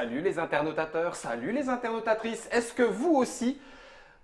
Salut les internautateurs, salut les internautatrices. Est-ce que vous aussi,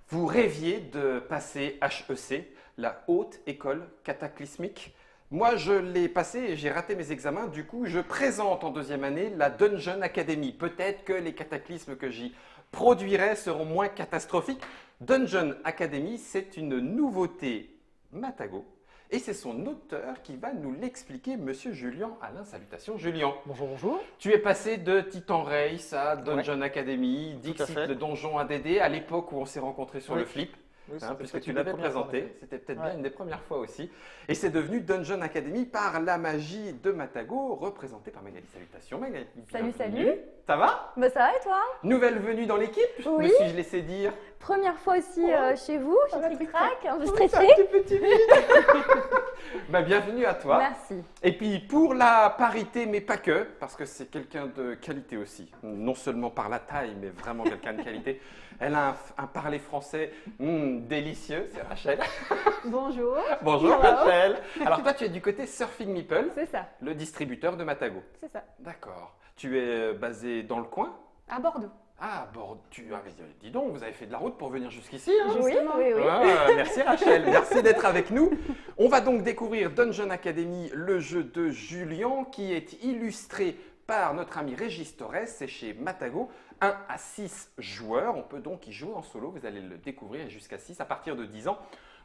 vous rêviez de passer HEC, la Haute École Cataclysmique? Moi, je l'ai passé et j'ai raté mes examens. Du coup, je présente en deuxième année la Dungeon Academy. Peut-être que les cataclysmes que j'y produirai seront moins catastrophiques. Dungeon Academy, c'est une nouveauté Matagot. Et c'est son auteur qui va nous l'expliquer, Monsieur Julien Alain. Salutations, Julien. Bonjour, bonjour. Tu es passé de Titan Race à Dungeon Academy, Tout à Dixit fait. de Donjon ADD, à l'époque où on s'est rencontrés sur Oui. le flip. Oui, Puisque tu l'avais présenté, c'était peut-être bien une des premières fois aussi. Et c'est devenu Dungeon Academy par la magie de Matagot, représenté par Magali. Salutations Magali. Salut, Bienvenue. salut. Ça va? Bah ça va et toi? Nouvelle venue dans l'équipe, Oui. me suis-je laissé dire. Première fois aussi chez vous, chez Trick Track, un peu Oui, c'est stressée. un petit peu timide. Bah, bienvenue à toi. Merci. Et puis pour la parité, mais pas que, parce que c'est quelqu'un de qualité aussi. Non seulement par la taille, mais vraiment quelqu'un de qualité. Elle a un parler français délicieux, c'est Rachel. Bonjour. Bonjour Hello. Rachel. Alors toi, tu es du côté Surfing Meeple, C'est ça, le distributeur de Matagot. c'est ça. D'accord. Tu es basé dans le coin? À Bordeaux. Ah, dis donc, vous avez fait de la route pour venir jusqu'ici, hein? Oui, oui, oui. Ah, merci Rachel, merci d'être avec nous. On va donc découvrir Dungeon Academy, le jeu de Julien, qui est illustré par notre ami Régis Torres, c'est chez Matagot, 1 à 6 joueurs. On peut donc y jouer en solo, vous allez le découvrir jusqu'à 6 à partir de 10 ans,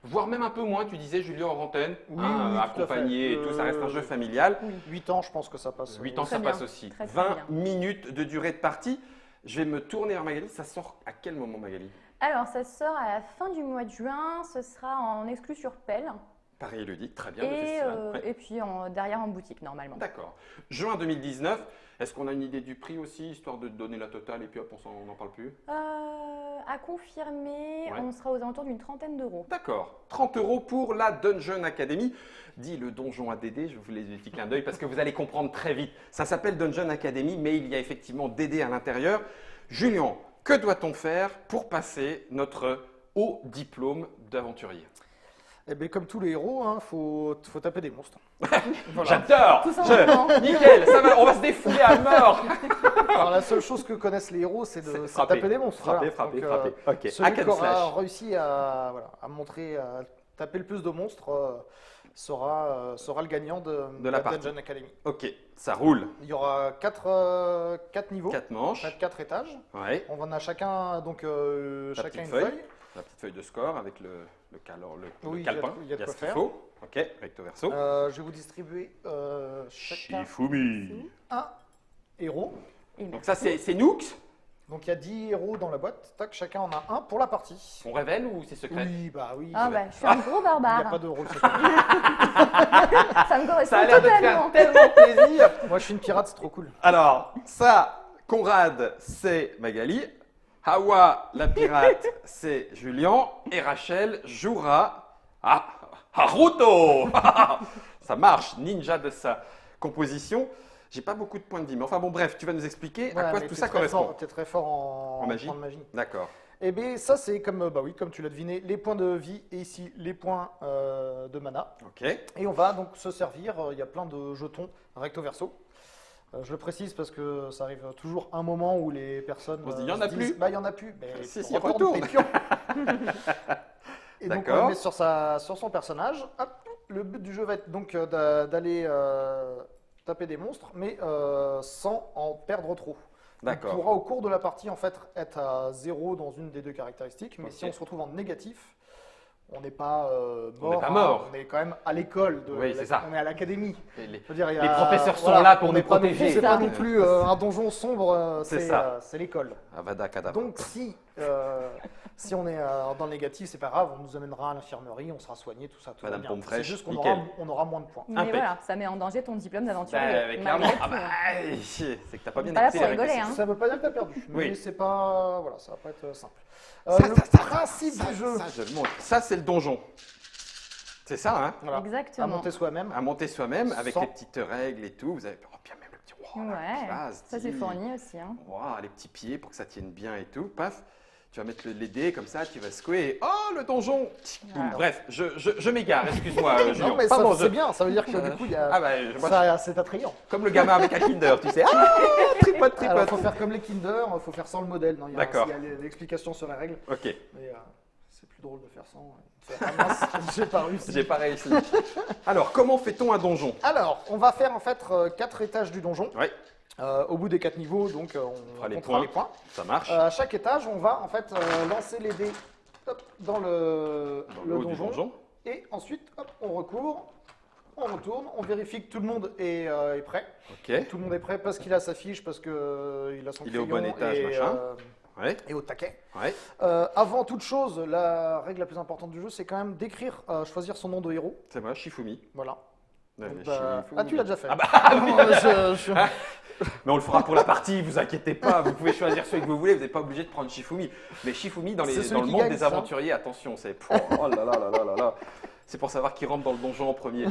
voire même un peu moins, tu disais Julien en antenne, Oui, oui, tout à accompagné et fait. tout, ça reste un jeu familial. 8 ans, je pense que ça passe. 8 ans, Très ça bien, passe aussi. très, très 20 bien. minutes de durée de partie. Je vais me tourner vers Magali, ça sort à quel moment Magali? Alors ça sort à la fin du mois de juin, ce sera en exclu sur Pelle Paris ludique, très bien, le et, festival. Ouais. et puis derrière en boutique normalement. D'accord. Juin 2019, est-ce qu'on a une idée du prix aussi, histoire de donner la totale et puis hop, on n'en parle plus? À confirmer, Ouais. on sera aux alentours d'une trentaine d'euros. D'accord. 30 € pour la Dungeon Academy. Dit le donjon ADD, je vous laisse des petits clins d'œil parce que vous allez comprendre très vite. Ça s'appelle Dungeon Academy, mais il y a effectivement DD à l'intérieur. Julien, que doit-on faire pour passer notre haut diplôme d'aventurier? Eh bien, comme tous les héros, il faut taper des monstres. Voilà. J'adore. Tout simplement. Nickel, ça va, on va se défouler à mort. Alors, la seule chose que connaissent les héros, c'est de frapper. taper des monstres. Frapper, Voilà. frapper, Donc, frapper. Ok, Celui hack qui and aura slash. réussi à montrer, à taper le plus de monstres sera le gagnant de la partie. Dungeon Academy. Ok, ça roule. Il y aura 4 niveaux, 4 manches. 4 étages. Ouais. On en a chacun, donc, La chacun petite une feuille. feuille. La petite feuille de score avec le Oui, calepin. il y a de quoi ce qu'il faire. faut. Ok, recto verso. Je vais vous distribuer chacun Shifumi. un héros. Et Donc merci. ça, c'est Nooks. Donc il y a 10 héros dans la boîte. Tac, chacun en a un pour la partie. On révèle ou c'est secret? Oui, bah oui. Ah bah, je suis un gros Il n'y a barbare. pas de rôle secret. Ça me correspond Ça a l'air de te totalement. faire tellement plaisir. Moi, je suis une pirate, c'est trop cool. Alors, ça, Conrad, c'est Magali. Hawa, la pirate, c'est Julien. Et Rachel jouera à Haruto. Ça marche, ninja de sa composition. J'ai pas beaucoup de points de vie, mais enfin bon, bref, tu vas nous expliquer à Ouais, quoi mais tout t'es ça très correspond. fort- T'es très fort en magie points de magie. D'accord. Et bien, ça, c'est comme, bah oui, comme tu l'as deviné, les points de vie et ici les points de mana. Ok. Et on va donc se servir. Il y a plein de jetons recto verso. Je le précise parce que ça arrive toujours un moment où les personnes On se dit, il y en a disent, plus. Bah, il y en a plus. Mais Si, retourne retourne. tes pions. Et donc, on D'accord. le met sur son personnage. Hop, le but du jeu va être donc d'aller taper des monstres, mais sans en perdre trop. On D'accord. pourra au cours de la partie en fait être à 0 dans une des deux caractéristiques, mais Ok. si on se retrouve en négatif, on n'est pas On mort. n'est pas mort. On est quand même à l'école. Oui, c'est ça. On est à l'académie. Et les- Je veux dire, il y a- Les professeurs sont voilà, là pour on nous n'est pas non plus- protéger. C'est pas C'est non ça. plus un donjon sombre, C'est ça. c'est l'école. Avada Kedavra. Donc si on est dans le négatif, c'est pas grave, on nous amènera à l'infirmerie, on sera soigné, tout ça. Tout va Madame bien. Pomme fraîche, C'est juste qu'on nickel. aura moins de points. Mais Impec. voilà, ça met en danger ton diplôme d'aventurier. Bah, clairement. malgré Ah tout, bah, hein. c'est que t'as pas bien Pas là écouté pour les règles. rigoler, hein. Ça veut pas dire que t'as perdu, mais Oui. c'est pas, voilà, ça va pas être simple. Ça, Le ça, ça, principe ça, du jeu, Ça, je le montre. Ça, c'est le donjon. C'est ça, hein? voilà, à Exactement. monter soi-même. À monter soi-même avec Sans- les petites règles et tout. Vous avez oh, bien même le petit. Oh, la Ouais, classe, ça c'est dis. fourni aussi. Hein. Wow, les petits pieds pour que ça tienne bien et tout. Paf. Tu vas mettre les dés comme ça, tu vas secouer et oh, le donjon. Voilà. Bref, je m'égare, excuse-moi, Julien. Non, mais Pardon, c'est bien, ça veut dire que du coup, il y a... Ah bah, moi, c'est attrayant. comme le gamin avec un Kinder, tu sais. Ah, tripote, Alors, il tripote. faut faire comme les Kinder, il faut faire sans le modèle. Non, D'accord. Il y a des explications sur la règle, Ok, mais c'est plus drôle de faire sans. Ah mince, j'ai pas réussi. j'ai pas réussi. Alors, comment fait-on un donjon? Alors, on va faire en fait 4 étages du donjon. Ouais, Au bout des 4 niveaux, donc on fera les comptera points. les points. ça marche. À chaque étage, on va en fait lancer les dés hop, dans le Dans le haut du donjon. donjon. Et ensuite, hop, on recourt, on retourne, on vérifie que tout le monde est prêt. Ok, Tout le monde est prêt parce qu'il a sa fiche, parce qu'il a son Il est au crayon bon étage, et, machin. ouais, et au taquet. ouais. Avant toute chose, la règle la plus importante du jeu, c'est quand même d'écrire, choisir son nom de héros. C'est moi, Shifumi. Voilà. Ouais, Donc, Shifumi. tu l'as déjà fait. Ah bah, Je- mais on le fera pour la partie, vous inquiétez pas, vous pouvez choisir celui que vous voulez, vous n'êtes pas obligé de prendre Shifumi. Mais Shifumi, dans, C'est celui dans le qui monde gagne, des ça. aventuriers, attention, c'est... Oh là là là là là là. C'est pour savoir qui rentre dans le donjon en premier.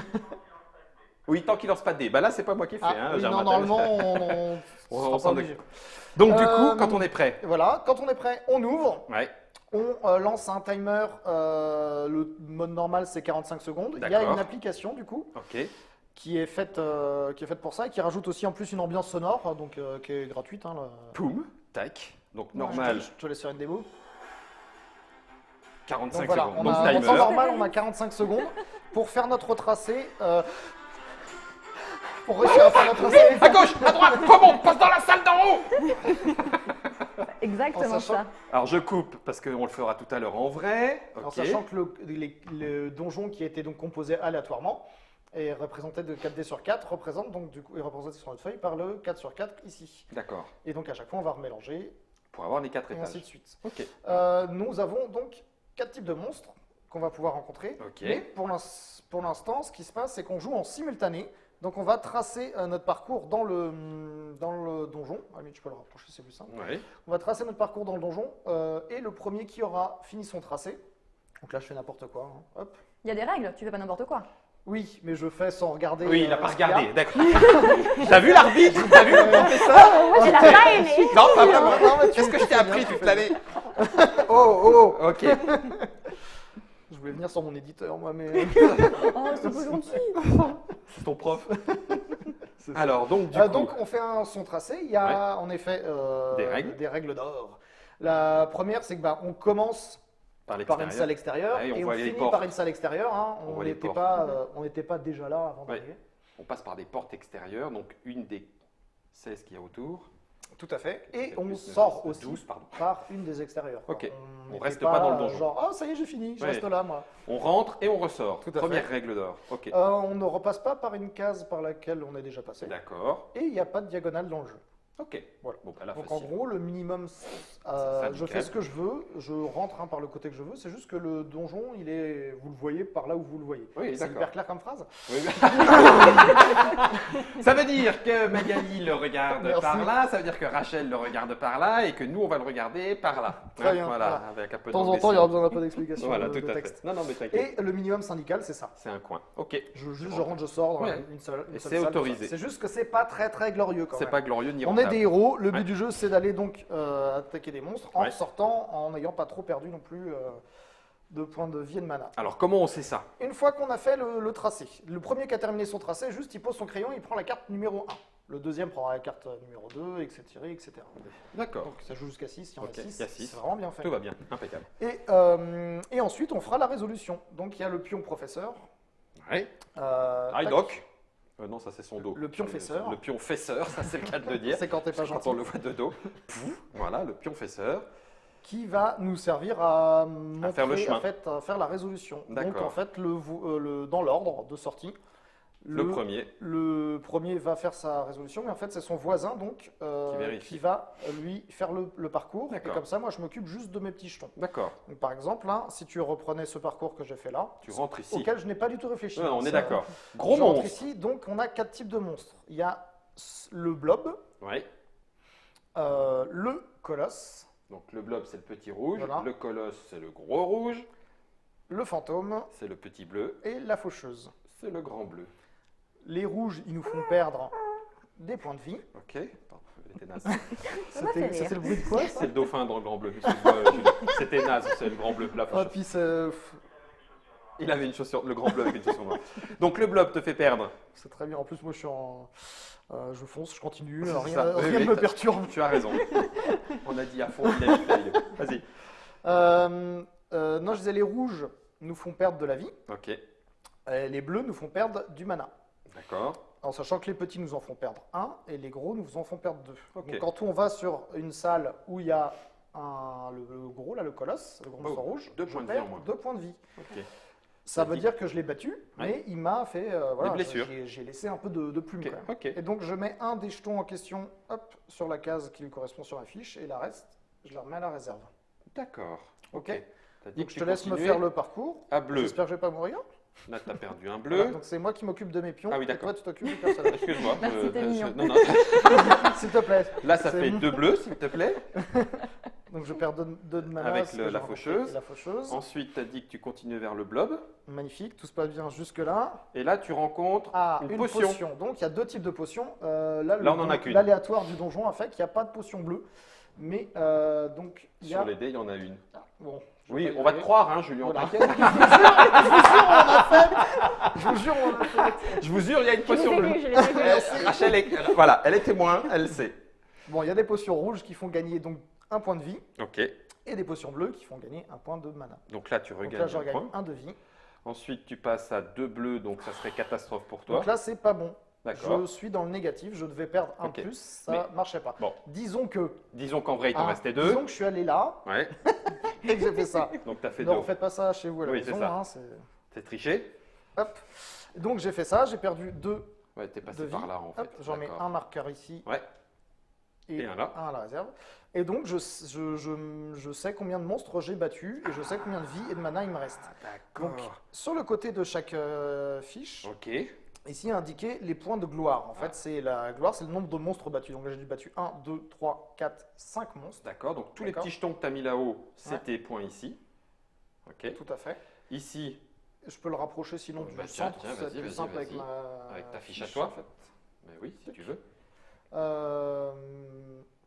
Oui, tant qu'il lance pas de dés. Bah là, c'est pas moi qui ai fait. Ah, hein, oui, Germain. non, normalement, on On sera s'en pas obligé. Donc du coup, quand on est prêt, Voilà, quand on est prêt, on ouvre, ouais, on lance un timer. Le mode normal, c'est 45 secondes. Il y a D'accord. une application, du coup, ok, qui est faite pour ça et qui rajoute aussi en plus une ambiance sonore, donc qui est gratuite. Hein, poum, tac. Donc Ouais, normal, Je te laisse faire une démo. 45 Donc voilà, secondes. on Donc a en temps timer. normal, on a 45 secondes pour faire notre tracé. Pour réussir à faire notre tracé. À gauche, à droite, remonte, passe dans la salle d'en haut. Exactement En sachant- ça. Alors je coupe parce qu'on le fera tout à l'heure en vrai. En Ok. sachant que le donjon qui a été donc composé aléatoirement est représenté de 4 dés sur 4, représente donc du coup est représenté sur notre feuille par le 4 sur 4 ici. D'accord. Et donc à chaque fois on va remélanger Pour avoir les 4 et ainsi étages. de suite. Ok. Nous avons donc 4 types de monstres qu'on va pouvoir rencontrer. Ok. Mais pour l'instant, ce qui se passe, c'est qu'on joue en simultané. Donc on va tracer notre parcours dans le donjon. Ah mais tu peux le rapprocher, c'est plus simple. Ouais. On va tracer notre parcours dans le donjon et le premier qui aura fini son tracé. Donc là je fais n'importe quoi. Hein. Hop. Il y a des règles, tu fais pas n'importe quoi. Oui, mais je fais sans regarder. Oui, il n'a pas ce qu'il y a. regardé. D'accord. T'as vu l'arbitre? T'as vu le professeur? Moi, j'ai pas aimé. Non, pas vraiment. Non, mais tu- Qu'est-ce que je tu t'ai fais appris bien, tu toute fais l'année? Oh, oh. Ok. Je voulais venir sur mon éditeur, moi, mais. Oh, c'est pas gentil. C'est ton prof. C'est ça. Alors donc du coup. Donc on fait son tracé. Il y a en effet Des règles. d'or. La première, c'est que on commence par par une salle extérieure Ouais, on et on voit les finit portes. par une salle extérieure. Hein. On On voit les n'était portes. pas, déjà là avant Ouais. d'arriver. On passe par des portes extérieures, donc une des 16 qu'il y a autour. Tout à fait. Et on Plus sort 12, aussi pardon. par une des extérieures. Ok. On n'était reste pas dans le donjon. Genre, oh ça y est, j'ai fini, je Ouais. reste là, moi. On rentre et on ressort. Tout à Première fait. règle d'or. Ok. On ne repasse pas par une case par laquelle on est déjà passé. D'accord. Et il n'y a pas de diagonale dans le jeu. Ok. Voilà. Bon, bah là, Donc en facile. gros, le minimum, Ça, je nickel. fais ce que je veux, je rentre par le côté que je veux. C'est juste que le donjon, vous le voyez par là où vous le voyez. Oui, C'est d'accord. hyper clair comme phrase. Oui. Ça veut dire que Magali le regarde Merci. par là, ça veut dire que Rachel le regarde par là et que nous on va le regarder par là. Très bien, Voilà, voilà. avec un peu De temps en temps, il y aura d'ambition. besoin d'un peu d'explication Voilà, de tout à texte. fait. Non, non, mais t'inquiète. Et le minimum syndical, c'est ça. C'est un coin. Ok. Je rentre, je sors dans Ouais. une seule Et seule c'est salle, autorisé. tout ça. C'est juste que c'est pas très très glorieux quand C'est même. pas glorieux ni On est rentable. des héros. Le but Ouais. du jeu, c'est d'aller donc attaquer des monstres en Ouais. sortant, en n'ayant pas trop perdu non plus de points de vie et de mana. Alors comment on sait ça? Une fois qu'on a fait le tracé, le premier qui a terminé son tracé, juste il pose son crayon, il prend la carte numéro 1. Le deuxième prendra la carte numéro 2, etc. etc. D'accord. Donc ça joue jusqu'à 6, il y en Ok, a il y a 6. six. C'est vraiment bien fait. Tout va bien. Impeccable. Et ensuite, on fera la résolution. Donc il y a le pion professeur. Ouais. Tac. Doc. Non, ça c'est son dos. Le pion fesseur. Le pion fesseur, ça c'est le cas de le dire. C'est quand t'es pas Quand gentil. on le voit de dos. Pouf, voilà, le pion fesseur. Qui va nous servir à montrer, faire le chemin. en fait, à faire la résolution. Donc D'accord. en fait, dans l'ordre de sortie, Le premier. le premier va faire sa résolution, mais en fait c'est son voisin donc vérifie. qui va lui faire le parcours. Et D'accord. comme ça, moi je m'occupe juste de mes petits jetons. D'accord. Donc, par exemple, là, si tu reprenais ce parcours que j'ai fait là, Tu rentres ici. auquel je n'ai pas du tout réfléchi. Ouais, on est Ça- d'accord. Gros je rentre monstre. ici, donc on a 4 types de monstres. Il y a le blob, Ouais. le colosse, Donc le blob c'est le petit rouge, Voilà. le colosse c'est le gros rouge, le fantôme c'est le petit bleu, et la faucheuse. c'est le grand bleu. Les rouges, ils nous font perdre des points de vie. Ok. Pardon, elle était naze. Ça m'a fait rire. C'était le bruit de quoi C'est le dauphin dans le grand bleu. Excuse-moi, Julie. C'était naze, c'est le grand bleu. La Ah, faucheuse. puis c'est Il avait une chaussure, le grand bleu avec une chaussure noire. Donc le blob te fait perdre. très bien. En plus, moi, je suis en. Je fonce, je continue, C'est rien, ça. Oui, rien oui, ne me t'as- perturbe. Tu as raison. On a dit à fond, il a une feuille. Vas-y. Non, je disais les rouges nous font perdre de la vie, Ok. et les bleus nous font perdre du mana. D'accord. En sachant que les petits nous en font perdre 1 et les gros nous en font perdre 2. Ok. Donc quand on va sur une salle où il y a le gros, là, le colosse, le gros monstre rouge, 2 je points de vie perds en moins. 2 points de vie. Ok. Ça Ça veut dit- dire que je l'ai battu, mais il m'a fait voilà, blessures. j'ai laissé un peu de plume Ok. quand même. Ok. Et donc je mets un des jetons en question hop, sur la case qui lui correspond sur ma fiche et la reste, je la remets à la réserve. D'accord. Ok. T'as dit Donc que je tu te laisse me continuais faire le parcours. à bleu. J'espère que je vais pas mourir. Là, t'as perdu un Voilà, bleu. donc c'est moi qui m'occupe de mes pions. Ah oui, et d'accord. toi tu t'occupes du personnage. Excuse-moi. Merci, t'es mignon. non, non. S'il te plaît. Là, ça C'est fait bon. 2 bleus, s'il te plaît. Donc je perds 2 de mana. Avec parce que la j'ai rencontré faucheuse. La faucheuse. Ensuite, t'as dit que tu continuais vers le blob. Magnifique, tout se passe bien jusque-là. Et là, tu rencontres Ah, une une potion. potion. Donc il y a 2 types de potions. Là, on en a qu'une. L'aléatoire du donjon a fait qu'il n'y a pas de potion bleue. Mais donc il y a. Sur les dés, il y en a une. Bon, je Oui, vais on va te y croire, hein, Julien, Voilà. t'inquiète. Je vous jure, on a fait. Je vous jure, il y a une Je l'ai potion bleue. vu, je l'ai vu. Rachel, voilà, elle est témoin, elle sait. Bon, il y a des potions rouges qui font gagner donc un point de vie Ok. et des potions bleues qui font gagner un point de mana. Donc là, tu Donc là, regagnes je un regagne point. un de vie. Ensuite, tu passes à 2 bleus, donc ça serait catastrophe pour toi. Donc là, c'est pas bon. D'accord. Je suis dans le négatif, je devais perdre un Ok. de plus, ça marchait pas. Bon. Disons que, Disons qu'en vrai, il t'en restait 2. disons que je suis allé là Ouais. et que j'ai fait ça. Donc, t'as fait Ne 2. refaites pas ça chez vous à la Oui, c'est maison. ça. Hein, C'est triché. Hop. Donc j'ai fait ça, j'ai perdu 2 Ouais, t'es passé de vie. par là, en fait. Hop, j'en mets D'accord. un marqueur ici Ouais. et Et un là. à la réserve. Et donc je sais combien de monstres j'ai battu et je sais combien de vie et de mana il me reste. Donc D'accord. sur le côté de chaque fiche, Ok. ici il y a indiqué les points de gloire. En fait, c'est la gloire, c'est le nombre de monstres battus. Donc là, j'ai battu 1, 2, 3, 4, 5 monstres. D'accord. Donc, tous les D'accord. petits jetons que tu as mis là-haut, c'est Ouais. tes points ici. Ok. Tout à fait. Ici, Je peux le rapprocher sinon du Bah, tiens, centre, tiens, c'est vas-y, plus vas-y, simple avec vas-y. ma Avec ta fiche à toi. en fait. ben oui, si tu veux.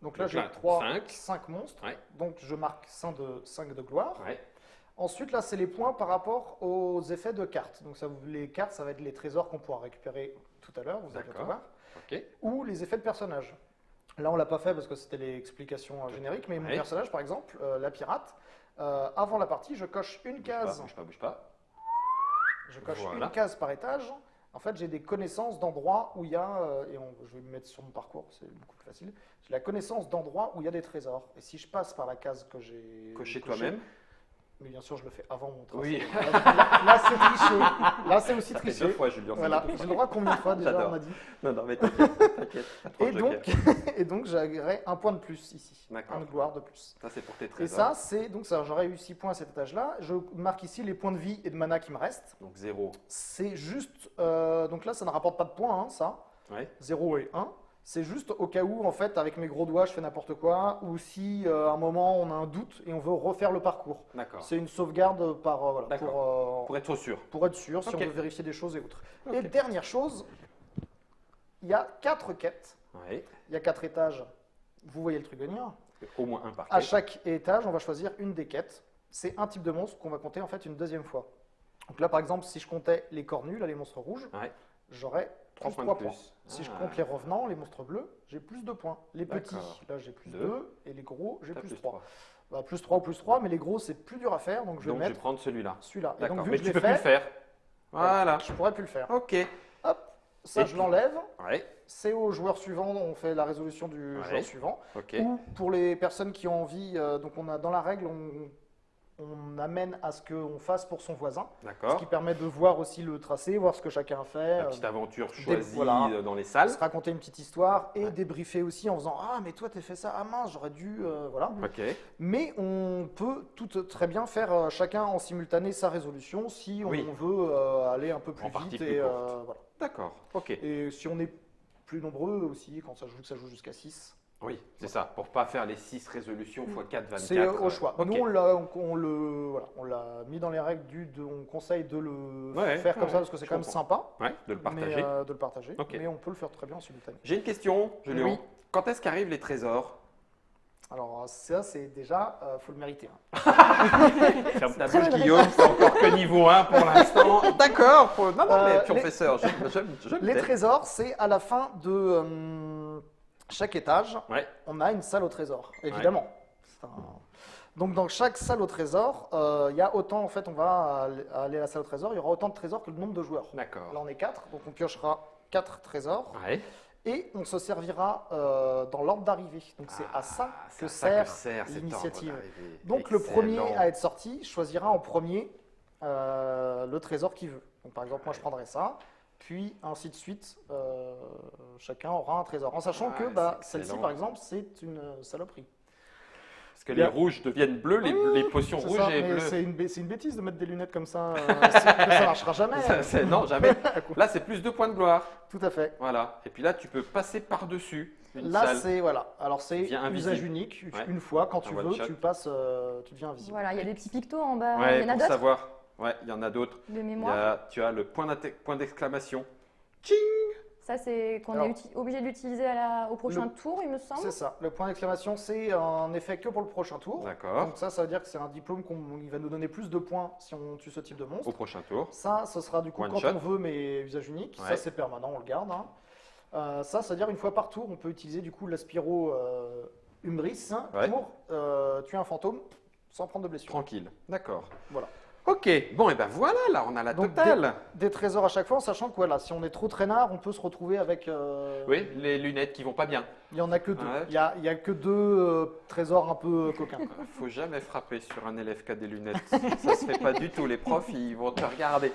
Donc là, Donc j'ai là, 5 cinq. monstres. Ouais. Donc je marque 5 de gloire. Ouais. Ensuite, là, c'est les points par rapport aux effets de cartes. Donc les cartes, ça va être les trésors qu'on pourra récupérer tout à l'heure, vous allez D'accord. voir, Ok. ou les effets de personnages. Là, on l'a pas fait parce que c'était l'explication générique, mais mon Ouais. personnage, par exemple, la pirate, avant la partie, je coche une Bouge pas, case. bouge pas, bouge pas. Je coche Voilà. une case par étage. En fait, j'ai des connaissances d'endroits où il y a, je vais me mettre sur mon parcours, c'est beaucoup plus facile. J'ai la connaissance d'endroits où il y a des trésors. Et si je passe par la case que j'ai Cocher cochée, toi-même. mais bien sûr, je le fais avant mon tracé. Oui. Là, c'est triché. Là, c'est aussi Ça fait triché. 2 fois, Julien. Voilà. J'ai le droit combien de fois déjà, J'adore. on m'a dit. Non, non, mais t'inquiète, t'inquiète. t'as trop Et de donc, jokers. et donc j'aurai un point de plus ici. D'accord. Un de gloire de plus. Ça, c'est pour tes Et trésors. ça, c'est donc ça. J'aurais eu 6 points à cet étage-là. Je marque ici les points de vie et de mana qui me restent. Donc 0. C'est juste. Donc là, ça ne rapporte pas de points, hein, ça. Ouais. 0 et 1. C'est juste au cas où, en fait, avec mes gros doigts, je fais n'importe quoi, ou si à un moment on a un doute et on veut refaire le parcours. D'accord. C'est une sauvegarde voilà, Pour être sûr. pour être sûr, si Ok. on veut vérifier des choses et autres. Ok. Et dernière chose, il y a 4 quêtes, Ouais. il y a 4 étages. Vous voyez le truc venir. Au moins un par À quête. chaque étage, on va choisir une des quêtes. C'est un type de monstre qu'on va compter en fait une deuxième fois. Donc là, par exemple, si je comptais les cornus, là, les monstres rouges, Ouais. j'aurais 3 plus points 3 de points. plus. Si je Ah. compte les revenants, les monstres bleus, j'ai plus 2 points. Les petits, D'accord. là j'ai plus Deux. 2, et les gros, j'ai T'as plus plus 3. 3. Bah, plus 3 ou plus 3, mais les gros c'est plus dur à faire, donc je vais Donc, je vais mettre prendre celui-là. celui-là. Et D'accord. donc vu Mais que tu je peux l'ai plus le fait, faire. Voilà. je pourrais plus le faire. Ok. Hop, ça Et je puis- l'enlève. Ouais. C'est au joueur suivant, on fait la résolution du Ouais. joueur suivant. Ok. Ou pour les personnes qui ont envie, donc on a dans la règle, on amène à ce qu'on fasse pour son voisin, ce D'accord. qui permet de voir aussi le tracé, voir ce que chacun fait. La petite aventure choisie voilà. dans les salles. Se raconter une petite histoire et Ouais. débriefer aussi en faisant ah mais toi t'as fait ça, ah mince j'aurais dû voilà. Ok. Mais on peut tout très bien faire chacun en simultané sa résolution si on Oui. veut aller un peu plus En partie vite plus et courte. voilà. D'accord. Ok. Et si on est plus nombreux aussi quand ça joue jusqu'à 6, Oui, c'est ça, pour pas faire les 6 résolutions x 4, 24. C'est au choix. Ok. Nous, on l'a mis dans les règles on conseille de le Ouais, faire comme ouais, ça parce que c'est je quand même comprends. sympa. Ouais, de le partager. Mais, de le partager. Ok. Mais on peut le faire très bien en simultané. J'ai une question, Julien. Oui. Quand est-ce qu'arrivent les trésors? Alors ça, c'est déjà, faut le mériter. Hein. Ferme ta Très bouche, bonne Guillaume, c'est encore que niveau 1 pour l'instant. D'accord. Non, mais Les- professeur, je Les t'aime. trésors, c'est à la fin de chaque étage, Ouais, on a une salle au trésor, évidemment. C'est un- Donc dans chaque salle au trésor, il y a autant, en fait, on va aller à la salle au trésor, il y aura autant de trésors que le nombre de joueurs. d'accord. Là, on est 4, donc on piochera 4 trésors Ouais. et on se servira dans l'ordre d'arrivée. Donc c'est à ça c'est que à ça que sert sert cet l'initiative. ordre d'arrivée. Donc le premier Excellent. à être sorti choisira en premier le trésor qu'il veut. Donc par exemple, moi je prendrai ça, puis ainsi de suite, chacun aura un trésor. En sachant Ouais, que c'est celle-ci excellent. par exemple, c'est une saloperie. Parce que Il y les a- rouges deviennent bleus, les potions C'est rouges ça, et mais bleues. c'est une bêtise de mettre des lunettes comme ça, ça marchera jamais. Non, jamais. Là, c'est plus 2 points de gloire. Tout à fait. Voilà. Et puis là, tu peux passer par-dessus une Là, salle. c'est voilà. Alors c'est Deviens invisible. usage unique. Ouais. Une fois, quand tu Un veux, one shot. tu passes, tu deviens invisible. Voilà, il y a des petits pictos en bas. Ouais, il y en a pour d'autres savoir. Ouais, il y en a d'autres. de Il y mémoire. a- tu as le point d'exclamation. Ça, c'est qu'on Alors, est obligé d'utiliser au prochain tour, il me semble. C'est ça. Le point d'exclamation, c'est un effet que pour le prochain tour. D'accord. Donc ça veut dire que c'est un diplôme il va nous donner plus de points si on tue ce type de monstre. Au prochain tour. Ça, ce sera du coup One quand shot. on veut, mais usage unique. Ouais. Ça, c'est permanent, on le garde. Hein. Ça veut dire une fois par tour, on peut utiliser du coup l'aspiro Umbris Ouais. pour tuer un fantôme sans prendre de blessure. Tranquille. D'accord. Voilà. Ok. Bon, et ben voilà, là, on a la Donc, totale. Des trésors à chaque fois, en sachant que voilà, si on est trop traînard, on peut se retrouver avec. Oui, les lunettes qui vont pas bien. Il y en a que deux. Ouais. Il y a que deux trésors un peu coquins. Faut jamais frapper sur un élève qui a des lunettes. Ça se fait pas du tout. Les profs, ils vont te regarder.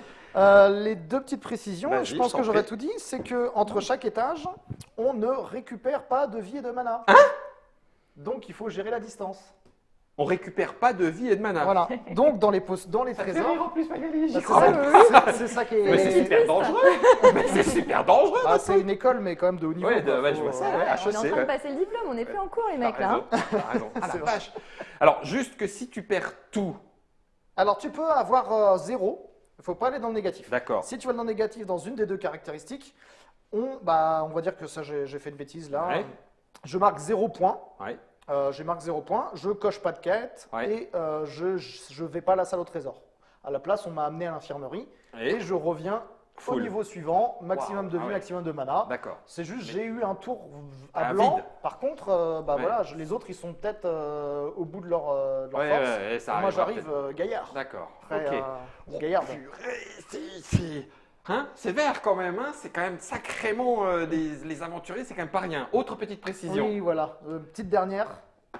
Les deux petites précisions, Vas-y, je pense je t'en que j'aurais prie. tout dit, c'est que entre chaque étage, on ne récupère pas de vie et de mana. Donc il faut gérer la distance. On récupère pas de vie et de mana. Voilà. Donc dans les trésors, en plus, Magali. bah, j'y crois. c'est ça qui est. Mais c'est super dangereux. Mais c'est super dangereux. Ah, c'est une école, mais quand même de haut niveau. Ouais, quoi. ouais, je vois ça, ouais. on est en HEC, train de ouais. passer le diplôme, on n'est plus en cours, les mecs, T'as là. raison. hein. T'as raison. Ah C'est la vrai. vache. Alors, juste que si tu perds tout, Alors tu peux avoir 0. Il ne faut pas aller dans le négatif. d'accord. Si tu vas dans le négatif dans une des deux caractéristiques, on va dire que ça, j'ai fait une bêtise là. Ouais. Je marque 0 points. Ouais. Je marque 0 points, je coche pas de quête Ouais. et je vais pas à la salle au trésor. À la place, on m'a amené à l'infirmerie et je reviens au Full. niveau suivant, maximum Wow. de vie, Ah ouais. maximum de mana. D'accord. C'est juste, Mais- j'ai eu un tour à Un blanc. vide. Par contre, Ouais. voilà, les autres, ils sont peut-être au bout de leur Ouais, force. ouais, ça Et moi, arrivera j'arrive peut-être. gaillard. D'accord. Très, Ok. gaillard. C'est vert quand même. Hein, c'est quand même sacrément les aventuriers, c'est quand même pas rien. Autre petite précision. Oui, voilà. Petite dernière,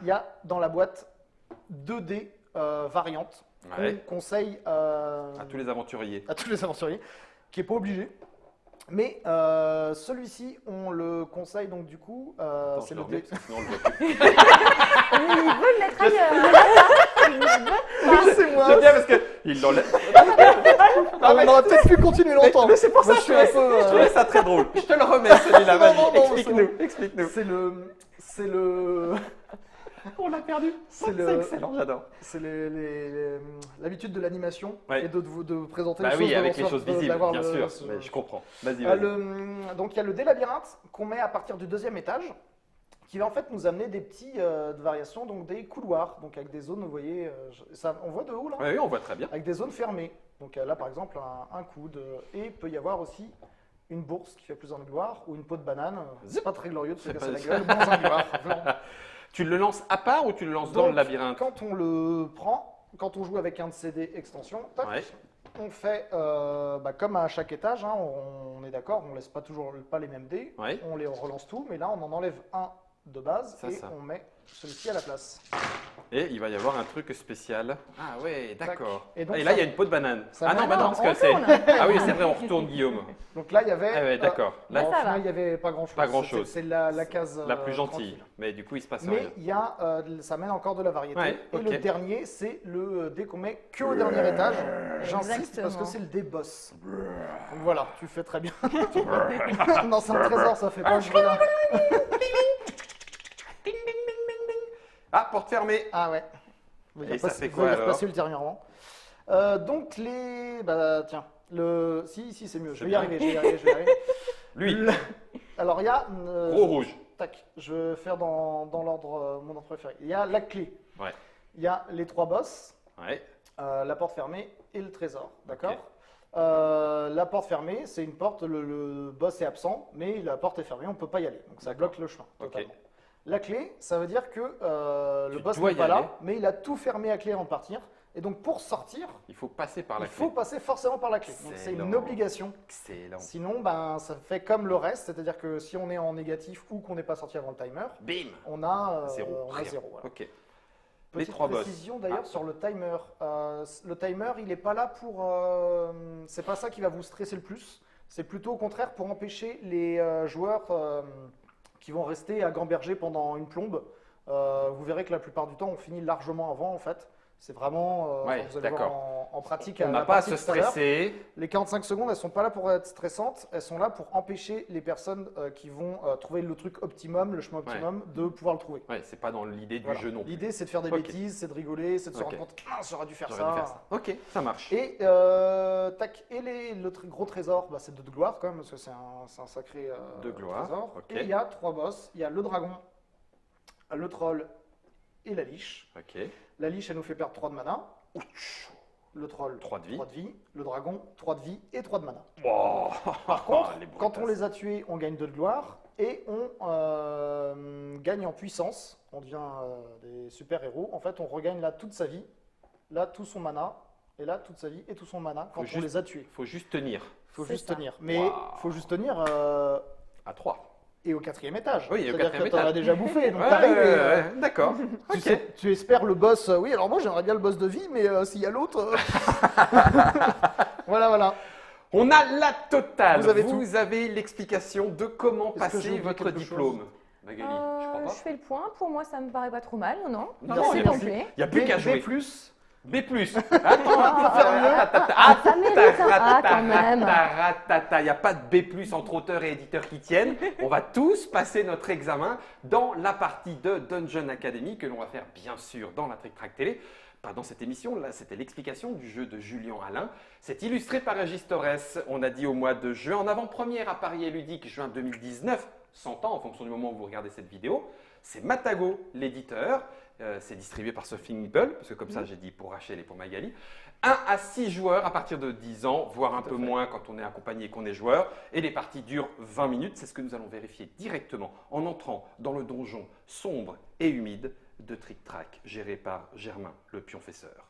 il y a dans la boîte 2 dés variantes Ouais. qu'on conseille À tous les aventuriers. à tous les aventuriers, qui n'est pas obligé. Mais celui-ci, on le conseille donc du coup, Attends, c'est je le le remets, dé. parce que sinon on le voit plus. Il veut le mettre ailleurs. Oui, c'est moi. J'aime bien parce que il l'enlève. On aurait peut-être pu continuer longtemps. Mais c'est pour ça Moi, que je trouvais ça très drôle. Je te le remets celui-là. Non, non, Vas-y, non, explique-nous. Explique-nous. C'est le, On l'a perdu. C'est C'est excellent, j'adore. c'est l'habitude de l'animation Ouais. et de présenter Bah les oui, choses avec devant les soi, choses visibles, d'avoir bien le- sûr. Mais je comprends. Vas-y, Euh, vas-y. donc il y a le dé labyrinthe qu'on met à partir du 2e étage, qui va en fait nous amener des petits de variations, donc des couloirs, donc avec des zones, vous voyez, on voit de haut là, Ouais, oui, on voit très bien. avec des zones fermées. Donc là par exemple un coude, et il peut y avoir aussi une bourse qui fait plus en gloire, ou une peau de banane. C'est pas très glorieux de se C'est casser pas- la gueule dans un gloire. Non. Tu le lances à part ou tu le lances dans Donc, le labyrinthe? Quand on le prend, quand on joue avec un de ces dés extension, tac, Ouais. on fait comme à chaque étage, hein, on est d'accord, on laisse pas toujours pas les mêmes dés, Ouais. on les relance tout, mais là on en enlève un de base Ça, et ça. on met celui-ci à la place. Et il va y avoir un truc spécial. Ah ouais, d'accord. Et donc, Et là, ça- il y a une peau de banane. ça Ah non, va- bah non, non, parce on que c'est. tourne. Ah oui, c'est vrai, on retourne, Guillaume. Donc là il y avait. Ah ouais, d'accord. Là, bon, au ça final, va. il n'y avait pas grand chose. Pas grand-chose. C'est la case. La plus gentille. tranquille. Mais du coup, il se passe Mais rien. il y a, ça mène encore de la variété. Ouais, et ok. le dernier, c'est le dé qu'on met que au dernier étage. J'insiste parce que Exactement. c'est le dé boss. Donc voilà, tu fais très bien. Non, c'est un trésor, ça fait pas un bruit là. Ah, porte fermée. Ah ouais. Et ça fait Vous quoi, pouvez y alors repasser ultérieurement. Donc les... Bah tiens, si c'est mieux, je vais y bien. arriver, je vais y arriver. Lui, Le- Alors il y a... gros rouge. Tac, je vais faire dans l'ordre, mon ordre préféré. Il y a la clé, Ouais. il y a les 3 boss, Ouais. la porte fermée et le trésor, d'accord? Ok. La porte fermée, c'est une porte, le boss est absent, mais la porte est fermée, on ne peut pas y aller. Donc ça bloque le chemin, Ok. totalement. La clé, ça veut dire que le Tu boss dois n'est y pas aller. là, mais il a tout fermé à clé avant de partir. Et donc pour sortir, Il faut passer par la il clé. faut passer forcément par la clé. Donc c'est une Excellent. obligation. Excellent. Sinon, ben, ça fait comme le reste, c'est-à-dire que si on est en négatif ou qu'on n'est pas sorti avant le timer, Bim. on a Zéro. on a Rien. zéro, voilà. Ok. Les Petite 3 boss. précision d'ailleurs Ah. sur le timer. Le timer, il n'est pas là pour. C'est pas ça qui va vous stresser le plus. C'est plutôt au contraire pour empêcher les joueurs qui vont rester à gamberger pendant une plombe. Vous verrez que la plupart du temps, on finit largement avant en fait. C'est vraiment. Ouais, vous allez voir d'accord. en pratique. On la n'a pas à partie se tout à l'heure. stresser. Les 45 secondes, elles sont pas là pour être stressantes, elles sont là pour empêcher les personnes qui vont trouver le truc optimum, le chemin optimum, de pouvoir le trouver. Ouais, c'est pas dans l'idée du Voilà. jeu non plus. L'idée, c'est de faire des Ok. bêtises, c'est de rigoler, c'est de se Ok. rendre compte, ah, j'aurais dû faire J'aurais ça. dû faire ça. Ok, ça marche. Et, tac, et gros trésor, bah, c'est de gloire quand même, parce que c'est un sacré De gloire, trésor. ok. Et il y a 3 boss, il y a le dragon, le troll et la liche. Ok. La liche, elle nous fait perdre 3 de mana. Ouch. Le troll, 3 de vie. 3 de vie. Le dragon, 3 de vie et 3 de mana. Wow. Par contre, Les quand on brutasses. les a tués, on gagne 2 de gloire et on gagne en puissance. On devient des super-héros. En fait, on regagne là toute sa vie, là tout son mana, et là toute sa vie et tout son mana quand Faut on juste- les a tués. Faut juste tenir Il faut C'est juste ça. tenir. Mais Waouh. faut juste tenir à 3. et au 4e étage. Oui, et au C'est-à-dire 4e que t'en as étage. déjà bouffé. Donc Ouais, t'arrives et, d'accord. tu, Ok. tu espères le boss. Oui, alors moi j'aimerais bien le boss de vie, mais s'il y a l'autre. Voilà. On a la totale. Vous avez Vous avez l'explication de comment Est-ce que j'ai passer oublié votre quelque diplôme. Magali, je crois Je pas. fais le point. Pour moi, ça me paraît pas trop mal, non? Non, Merci, non, c'est merci. complet. Il n'y a plus qu'à jouer. B+. B+. Attends, Ça mérite, hein. Ah, quand même. Il n'y a pas de B+, entre auteurs et éditeurs qui tiennent. On va tous passer notre examen dans la partie de Dungeon Academy que l'on va faire bien sûr dans la Trick Track Télé. Pas dans cette émission, là c'était l'explication du jeu de Julien Alain. C'est illustré par Régis Torres. On a dit au mois de juin, en avant-première à Paris et Ludique, juin 2019, 100 ans en fonction du moment où vous regardez cette vidéo. C'est Matago, l'éditeur. C'est distribué par Sophie Meeple, parce que comme ça j'ai dit pour Rachel et pour Magali. 1 à 6 joueurs à partir de 10 ans, voire un Tout à peu fait. moins quand on est accompagné et qu'on est joueur. Et les parties durent 20 minutes. C'est ce que nous allons vérifier directement en entrant dans le donjon sombre et humide de Trick Track, géré par Germain, le pionfesseur.